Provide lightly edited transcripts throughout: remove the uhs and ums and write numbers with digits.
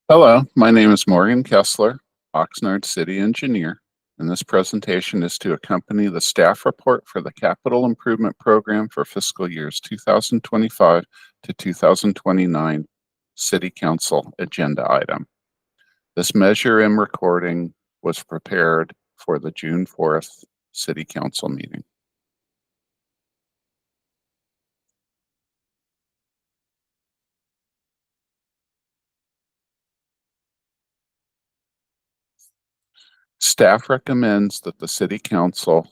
Hello, my name is Morgan Kessler, Oxnard City Engineer, and this presentation is to accompany the staff report for the Capital Improvement Program for fiscal years 2025 to 2029 City Council agenda item. This measure and recording was prepared for the June 4th City Council meeting. Staff recommends that the City Council,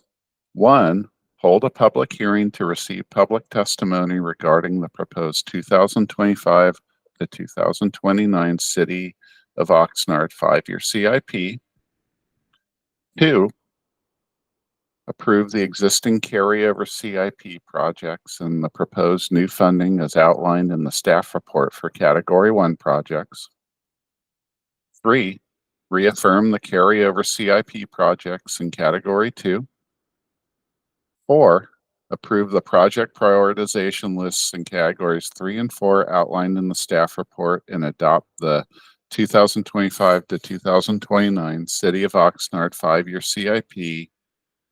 1, hold a public hearing to receive public testimony regarding the proposed 2025 to 2029 City of Oxnard 5-year CIP. 2, approve the existing carryover CIP projects and the proposed new funding as outlined in the staff report for Category 1 projects. 3, reaffirm the carryover CIP projects in Category 2. 4, approve the project prioritization lists in categories 3 and 4 outlined in the staff report and adopt the 2025 to 2029 City of Oxnard 5-year CIP.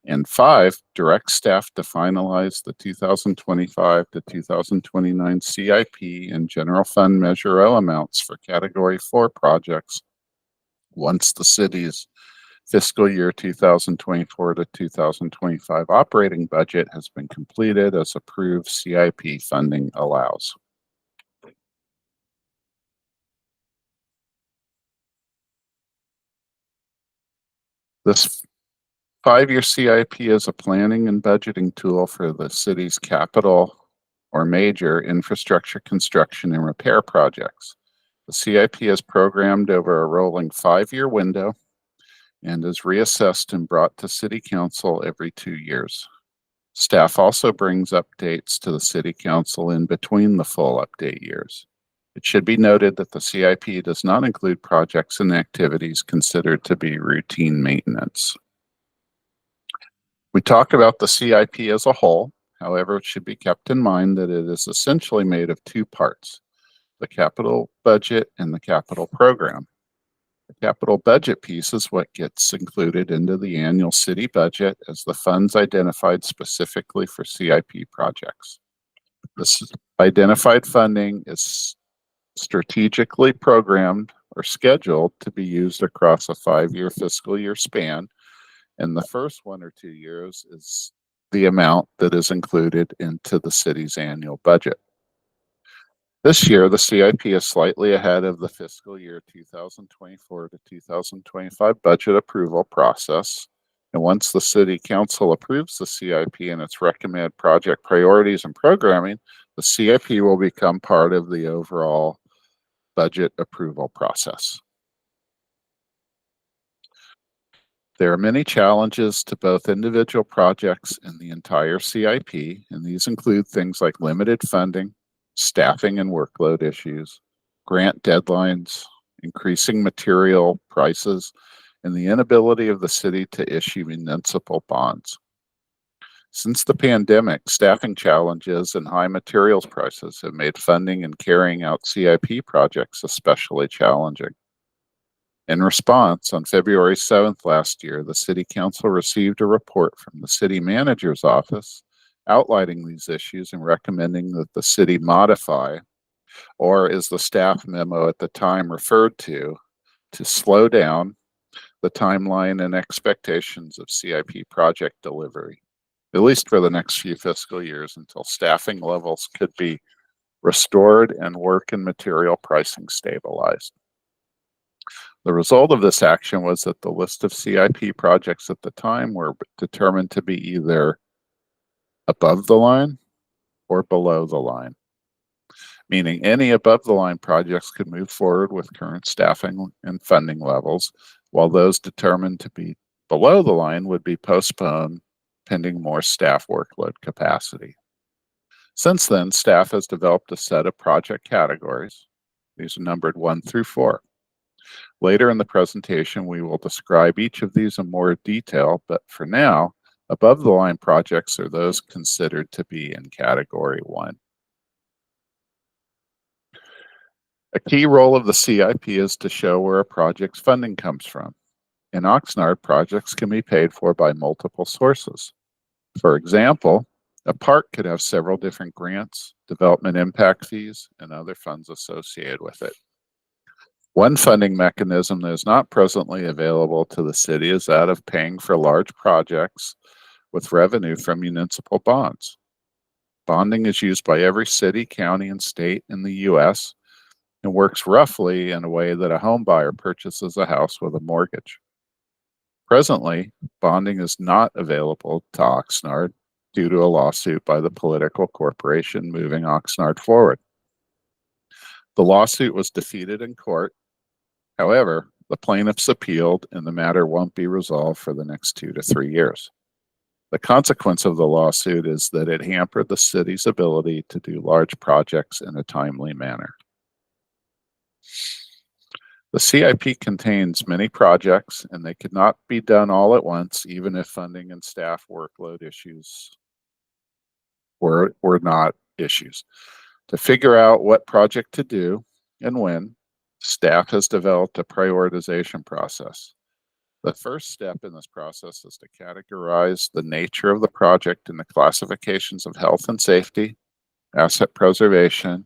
And 5, direct staff to finalize the 2025 to 2029 CIP and general fund Measure O amounts for Category 4 projects once the city's fiscal year 2024 to 2025 operating budget has been completed as approved CIP funding allows. This 5-year CIP is a planning and budgeting tool for the city's capital or major infrastructure construction and repair projects. The CIP is programmed over a rolling 5-year window and is reassessed and brought to City Council every 2 years. Staff also brings updates to the City Council in between the full update years. It should be noted that the CIP does not include projects and activities considered to be routine maintenance. We talk about the CIP as a whole. However, it should be kept in mind that it is essentially made of 2 parts, the capital budget and the capital program. The capital budget piece is what gets included into the annual city budget as the funds identified specifically for CIP projects. This identified funding is strategically programmed or scheduled to be used across a 5-year fiscal year span, and the first 1 or 2 years is the amount that is included into the city's annual budget. This year, the CIP is slightly ahead of the fiscal year 2024 to 2025 budget approval process. And once the City Council approves the CIP and its recommended project priorities and programming, the CIP will become part of the overall budget approval process. There are many challenges to both individual projects and the entire CIP, and these include things like limited funding, staffing and workload issues, grant deadlines, increasing material prices, and the inability of the city to issue municipal bonds. Since the pandemic, staffing challenges and high materials prices have made funding and carrying out CIP projects especially challenging. In response, on February 7th last year, the City Council received a report from the City Manager's Office outlining these issues and recommending that the city modify, or as the staff memo at the time referred to slow down the timeline and expectations of CIP project delivery, at least for the next few fiscal years until staffing levels could be restored and work and material pricing stabilized. The result of this action was that the list of CIP projects at the time were determined to be either above the line or below the line, meaning any above the line projects could move forward with current staffing and funding levels, while those determined to be below the line would be postponed pending more staff workload capacity. Since then, staff has developed a set of project categories. These are numbered 1 through 4. Later in the presentation, we will describe each of these in more detail, but for now, above the line projects are those considered to be in Category 1. A key role of the CIP is to show where a project's funding comes from. In Oxnard, projects can be paid for by multiple sources. For example, a park could have several different grants, development impact fees, and other funds associated with it. One funding mechanism that is not presently available to the city is that of paying for large projects with revenue from municipal bonds. Bonding is used by every city, county, and state in the U.S. and works roughly in a way that a home buyer purchases a house with a mortgage. Presently, bonding is not available to Oxnard due to a lawsuit by the political corporation moving Oxnard forward. The lawsuit was defeated in court. However, the plaintiffs appealed and the matter won't be resolved for the next 2 to 3 years. The consequence of the lawsuit is that it hampered the city's ability to do large projects in a timely manner. The CIP contains many projects, and they could not be done all at once, even if funding and staff workload issues were not issues. To figure out what project to do and when, staff has developed a prioritization process. The first step in this process is to categorize the nature of the project in the classifications of health and safety, asset preservation,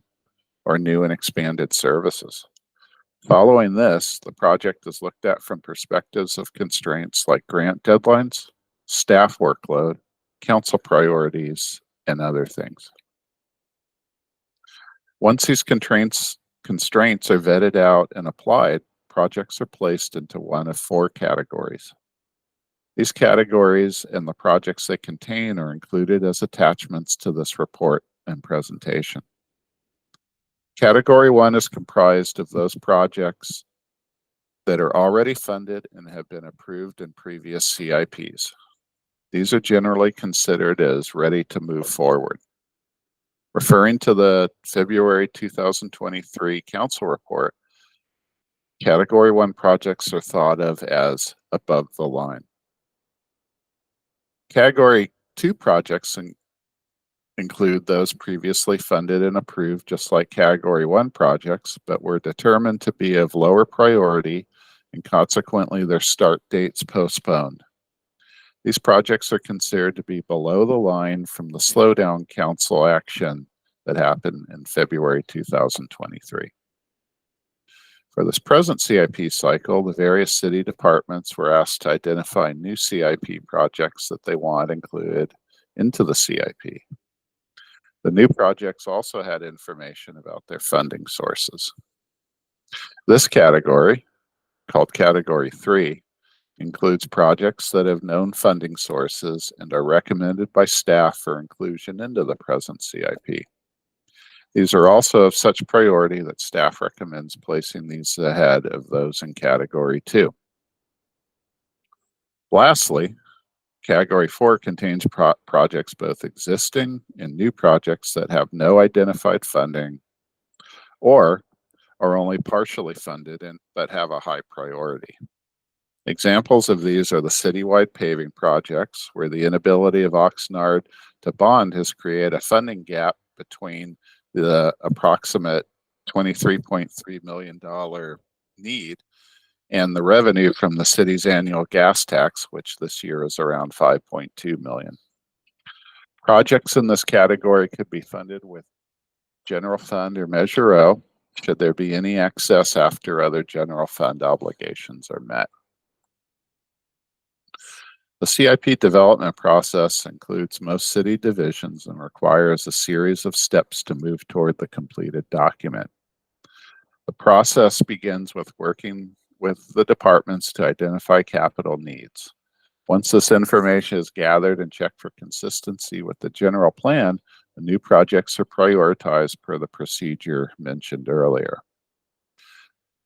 or new and expanded services. Following this, the project is looked at from perspectives of constraints like grant deadlines, staff workload, council priorities, and other things. Once these constraints are vetted out and applied, projects are placed into one of 4 categories. These categories and the projects they contain are included as attachments to this report and presentation. Category 1 is comprised of those projects that are already funded and have been approved in previous CIPs. These are generally considered as ready to move forward. Referring to the February 2023 Council report, Category 1 projects are thought of as above the line. Category 2 projects include those previously funded and approved, just like Category 1 projects, but were determined to be of lower priority and consequently their start dates postponed. These projects are considered to be below the line from the slowdown council action that happened in February 2023. For this present CIP cycle, the various city departments were asked to identify new CIP projects that they want included into the CIP. The new projects also had information about their funding sources. This category, called Category 3, includes projects that have known funding sources and are recommended by staff for inclusion into the present CIP. These are also of such priority that staff recommends placing these ahead of those in Category 2. Lastly, Category 4 contains projects both existing and new projects that have no identified funding or are only partially funded but have a high priority. Examples of these are the citywide paving projects, where the inability of Oxnard to bond has created a funding gap between the approximate $23.3 million need and the revenue from the city's annual gas tax, which this year is around $5.2 million. Projects in this category could be funded with general fund or Measure O, should there be any excess after other general fund obligations are met. The CIP development process includes most city divisions and requires a series of steps to move toward the completed document. The process begins with working with the departments to identify capital needs. Once this information is gathered and checked for consistency with the general plan, the new projects are prioritized per the procedure mentioned earlier.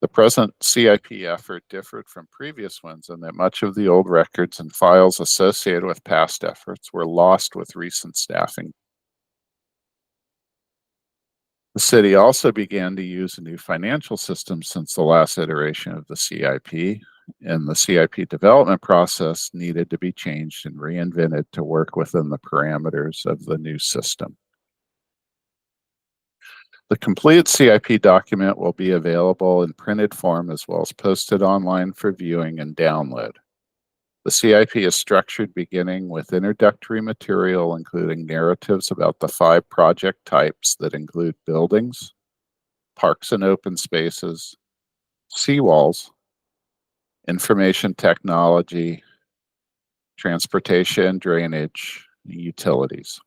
The present CIP effort differed from previous ones in that much of the old records and files associated with past efforts were lost with recent staffing. The city also began to use a new financial system since the last iteration of the CIP, and the CIP development process needed to be changed and reinvented to work within the parameters of the new system. The completed CIP document will be available in printed form as well as posted online for viewing and download. The CIP is structured beginning with introductory material, including narratives about the 5 project types that include buildings, parks and open spaces, seawalls, information technology, transportation, drainage, and utilities.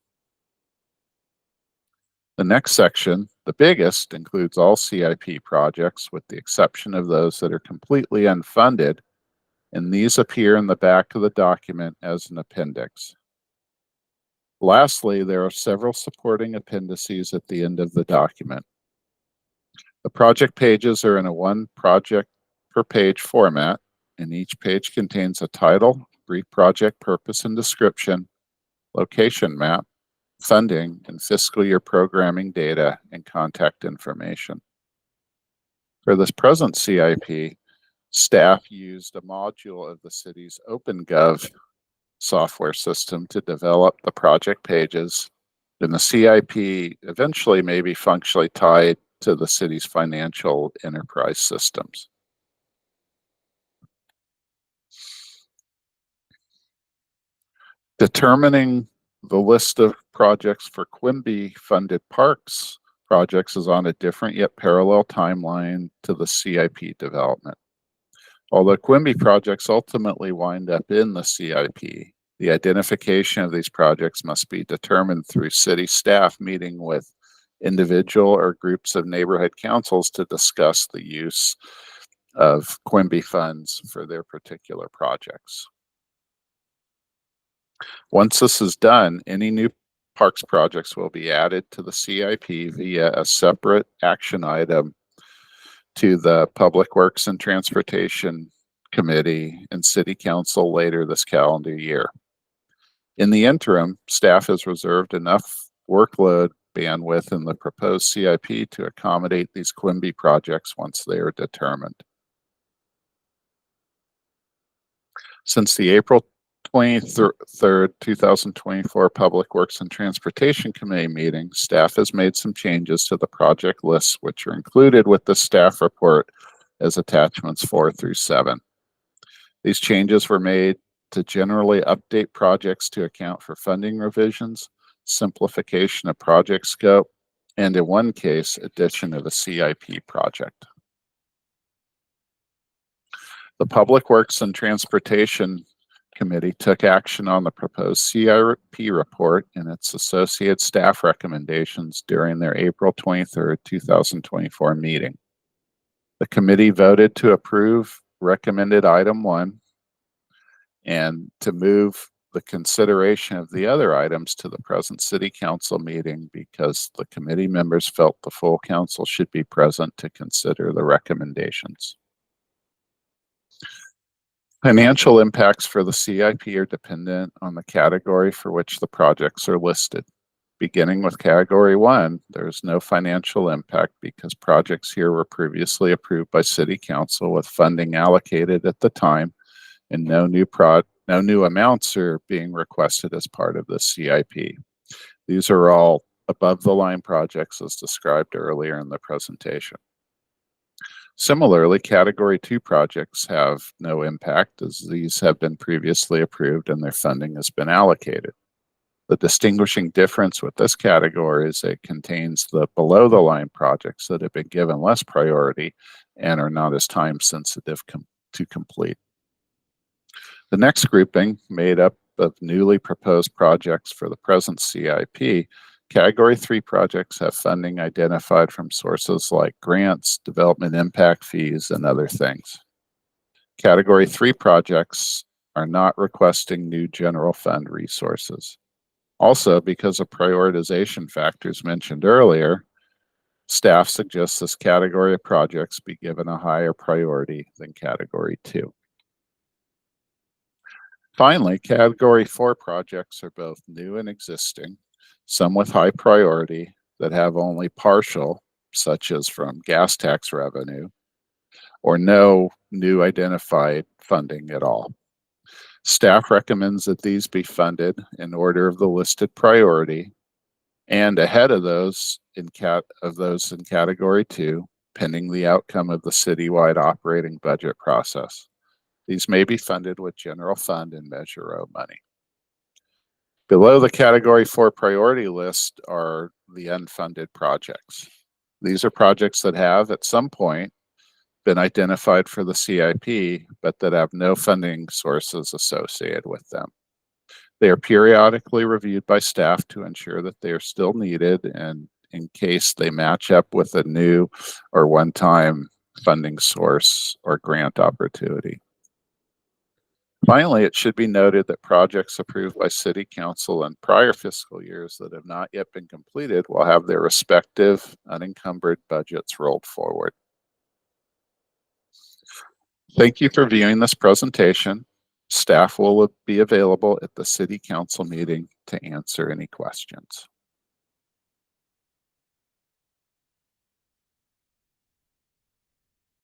The next section, the biggest, includes all CIP projects with the exception of those that are completely unfunded, and these appear in the back of the document as an appendix. Lastly, there are several supporting appendices at the end of the document. The project pages are in a 1 project per page format, and each page contains a title, brief project purpose and description, location map, funding, and fiscal year programming data and contact information. For this present CIP, staff used a module of the city's OpenGov software system to develop the project pages, and the CIP eventually may be functionally tied to the city's financial enterprise systems. Determining the list of projects for Quimby funded parks projects is on a different yet parallel timeline to the CIP development. Although Quimby projects ultimately wind up in the CIP, the identification of these projects must be determined through city staff meeting with individual or groups of neighborhood councils to discuss the use of Quimby funds for their particular projects. Once this is done, any new parks projects will be added to the CIP via a separate action item to the Public Works and Transportation Committee and City Council later this calendar year. In the interim, staff has reserved enough workload bandwidth in the proposed CIP to accommodate these Quimby projects once they are determined. Since the April 23rd, 2024 Public Works and Transportation Committee meeting, staff has made some changes to the project lists, which are included with the staff report as attachments 4 through 7. These changes were made to generally update projects to account for funding revisions, simplification of project scope, and in one case, addition of a CIP project. The Public Works and Transportation Committee took action on the proposed CIP report and its associated staff recommendations during their April 23rd, 2024 meeting. The committee voted to approve recommended item 1 and to move the consideration of the other items to the present city council meeting because the committee members felt the full council should be present to consider the recommendations. Financial impacts for the CIP are dependent on the category for which the projects are listed. Beginning with category 1, there is no financial impact because projects here were previously approved by City Council with funding allocated at the time, and no new amounts are being requested as part of the CIP. These are all above-the-line projects as described earlier in the presentation. Similarly, Category 2 projects have no impact as these have been previously approved and their funding has been allocated. The distinguishing difference with this category is it contains the below-the-line projects that have been given less priority and are not as time-sensitive to complete. The next grouping, made up of newly proposed projects for the present CIP, Category 3 projects have funding identified from sources like grants, development impact fees, and other things. Category 3 projects are not requesting new general fund resources. Also, because of prioritization factors mentioned earlier, staff suggests this category of projects be given a higher priority than Category 2. Finally, Category 4 projects are both new and existing, some with high priority that have only partial, such as from gas tax revenue, or no new identified funding at all. Staff recommends that these be funded in order of the listed priority and ahead of those in category 2, pending the outcome of the citywide operating budget process. These may be funded with general fund and Measure O money. Below the category 4 priority list are the unfunded projects. These are projects that have at some point been identified for the CIP, but that have no funding sources associated with them. They are periodically reviewed by staff to ensure that they are still needed and in case they match up with a new or one-time funding source or grant opportunity. Finally, it should be noted that projects approved by City Council in prior fiscal years that have not yet been completed will have their respective unencumbered budgets rolled forward. Thank you for viewing this presentation. Staff will be available at the City Council meeting to answer any questions.